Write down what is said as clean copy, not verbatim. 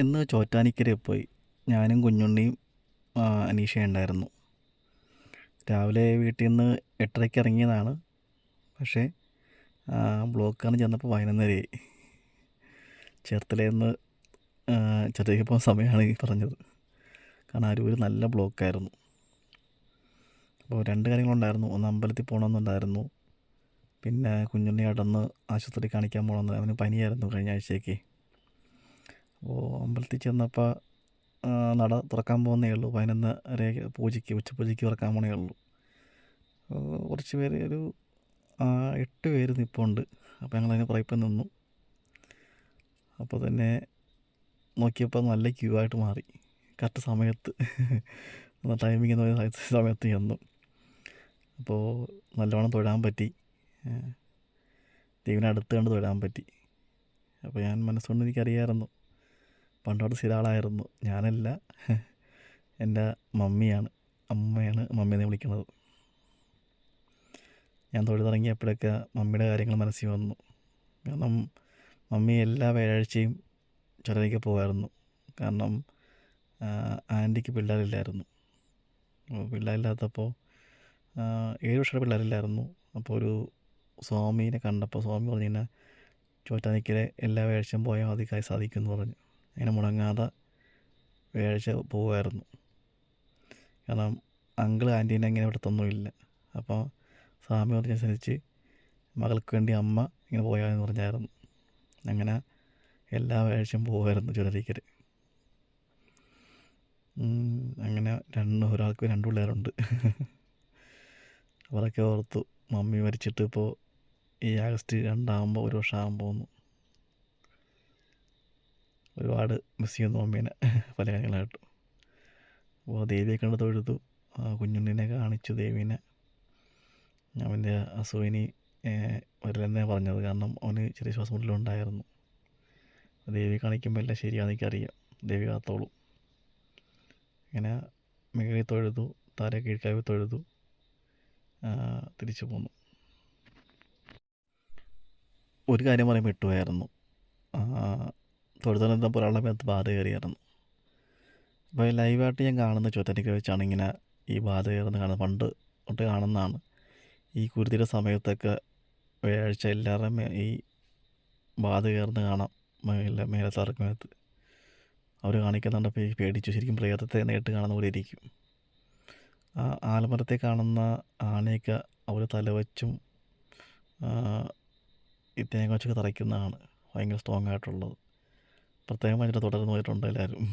ഇന്ന് ചോറ്റാനിക്കരയിൽ പോയി. ഞാനും കുഞ്ഞുണ്ണിയും അനീഷയും ഉണ്ടായിരുന്നു. രാവിലെ വീട്ടിൽ നിന്ന് 8:30 ഇറങ്ങിയതാണ്. പക്ഷേ ബ്ലോക്ക് കാരണം ചെന്നപ്പോൾ 11:30 ആയി. ചേർത്തലയിൽ നിന്ന് ചോറ്റാനിക്കര പോകുന്ന സമയമാണ് ഈ പറഞ്ഞത്. കാരണം അരൂർ നല്ല ബ്ലോക്കായിരുന്നു. അപ്പോൾ 2 കാര്യങ്ങളുണ്ടായിരുന്നു. ഒന്ന് അമ്പലത്തിൽ പോകണമെന്നുണ്ടായിരുന്നു. പിന്നെ കുഞ്ഞുണ്ണി അടന്ന് ആശുപത്രി കാണിക്കാൻ പോകണമെന്ന്, അവന് പനിയായിരുന്നു കഴിഞ്ഞ ആഴ്ചയ്ക്ക്. അപ്പോൾ അമ്പലത്തിൽ ചെന്നപ്പോൾ നട തുറക്കാൻ പോകുന്നേ ഉള്ളൂ. 11:30 പൂജയ്ക്ക്, ഉച്ചപൂജയ്ക്ക് തുറക്കാൻ പോണേ ഉള്ളൂ. കുറച്ച് പേര്, ഒരു 8 പേര് നിൽപ്പുണ്ട്. അപ്പോൾ ഞങ്ങളതിന് പുറകിൽ നിന്നു. അപ്പോൾ തന്നെ നോക്കിയപ്പോൾ നല്ല ക്യൂ ആയിട്ട് മാറി. കറക്റ്റ് സമയത്ത് ടൈമിങ് എന്ന് പറയുന്ന സമയത്ത് ചെന്നു. അപ്പോൾ നല്ലവണ്ണം തൊഴാൻ പറ്റി. ദൈവനെ അടുത്ത് കണ്ട് തൊഴാൻ പറ്റി. അപ്പോൾ ഞാൻ മനസ്സുകൊണ്ട് എനിക്കറിയാമായിരുന്നു, പണ്ടോട്ട് സ്ഥിര ആളായിരുന്നു. ഞാനല്ല, എൻ്റെ മമ്മിയാണ്, അമ്മയാണ് മമ്മീനെ വിളിക്കുന്നത്. ഞാൻ തൊഴുതിറങ്ങിയപ്പോഴൊക്കെ മമ്മിയുടെ കാര്യങ്ങൾ മനസ്സിൽ വന്നു. കാരണം മമ്മി എല്ലാ വ്യാഴാഴ്ചയും ചുരത്തിലേക്ക് പോകുമായിരുന്നു. കാരണം ആൻറ്റിക്ക് പിള്ളേരില്ലായിരുന്നു. പിള്ളേരില്ലാത്തപ്പോൾ 7 വർഷത്തെ പിള്ളേരില്ലായിരുന്നു. അപ്പോൾ ഒരു സ്വാമീനെ കണ്ടപ്പോൾ സ്വാമി പറഞ്ഞു, ഇങ്ങനെ ചോറ്റാനിക്കരെ എല്ലാ വ്യാഴാഴ്ചയും പോയാൽ മതി, കാര്യം സാധിക്കുമെന്ന് പറഞ്ഞു. അങ്ങനെ മുടങ്ങാതെ വ്യാഴാഴ്ച പോകുമായിരുന്നു. കാരണം അങ്കിൾ ആൻറ്റീനെ അങ്ങനെ ഇവിടത്തൊന്നുമില്ല. അപ്പോൾ സ്വാമി പറഞ്ഞനുസരിച്ച് മകൾക്ക് വേണ്ടി അമ്മ ഇങ്ങനെ പോയാലെന്ന് പറഞ്ഞായിരുന്നു. അങ്ങനെ എല്ലാ വ്യാഴാഴ്ചയും പോകുമായിരുന്നു ചോറ്റാനിക്കര. അങ്ങനെ ഒരാൾക്ക് 2 പിള്ളേരുണ്ട്. അവരൊക്കെ ഓർത്തു, മമ്മി മരിച്ചിട്ട് ഇപ്പോൾ ഈ ആഗസ്റ്റ് 2 ആകുമ്പോൾ 1 വർഷം ആകാൻ പോകുന്നു. ഒരുപാട് മിസ് ചെയ്യുന്നു മമ്മീനെ പല കാര്യങ്ങളായിട്ടും. അപ്പോൾ ദേവിയെ കണ്ട് തൊഴുതു, കുഞ്ഞുണ്ണിനെ കാണിച്ചു ദേവീനെ. അവൻ്റെ അസുഖിനി വരില്ലെന്നേ പറഞ്ഞത്. കാരണം അവന് ചെറിയ ശ്വാസം മുട്ടലുണ്ടായിരുന്നു. ദേവി കാണിക്കുമ്പോൾ എല്ലാം ശരിയാണെന്ന് എനിക്കറിയാം. ദേവി കാത്തോളൂ. ഇങ്ങനെ മികഴി തൊഴുതു, തല കീഴ്ക്കാവി തൊഴുതു, തിരിച്ചു പോന്നു. ഒരു കാര്യം പറയാൻ വിട്ടുപോയായിരുന്നു. തൊഴുതപ്പോൾ ഒരാളുടെ മേത്ത് ബാധ കയറിയായിരുന്നു. അപ്പോൾ ലൈവായിട്ട് ഞാൻ കാണുന്ന ചോറ്റാനിക്കര വെച്ചാണ് ഇങ്ങനെ ഈ ബാധ കയറുന്നത് കാണുന്നത്. പണ്ട് തൊട്ട് കാണുന്നതാണ്. ഈ കുരുതിയുടെ സമയത്തൊക്കെ വ്യാഴാഴ്ച എല്ലാവരുടെയും ഈ ബാധ കയറുന്ന കാണാം. മേലത്താർക്ക് മേത്ത് അവർ കാണിക്കുന്നുണ്ടപ്പോൾ ഈ പേടിച്ചു. ശരിക്കും പ്രേതത്തെ നേരിട്ട് കാണുന്ന പോലെ ഇരിക്കും. ആലമരത്തെ കാണുന്ന ആനയൊക്കെ അവർ തലവച്ചും ഈ തേങ്ങ വച്ചൊക്കെ തറയ്ക്കുന്നതാണ് ഭയങ്കര സ്ട്രോങ് ആയിട്ടുള്ളത്. പ്രത്യേകം അതിൻ്റെ തുടർന്ന് പോയിട്ടുണ്ട് എല്ലാവരും.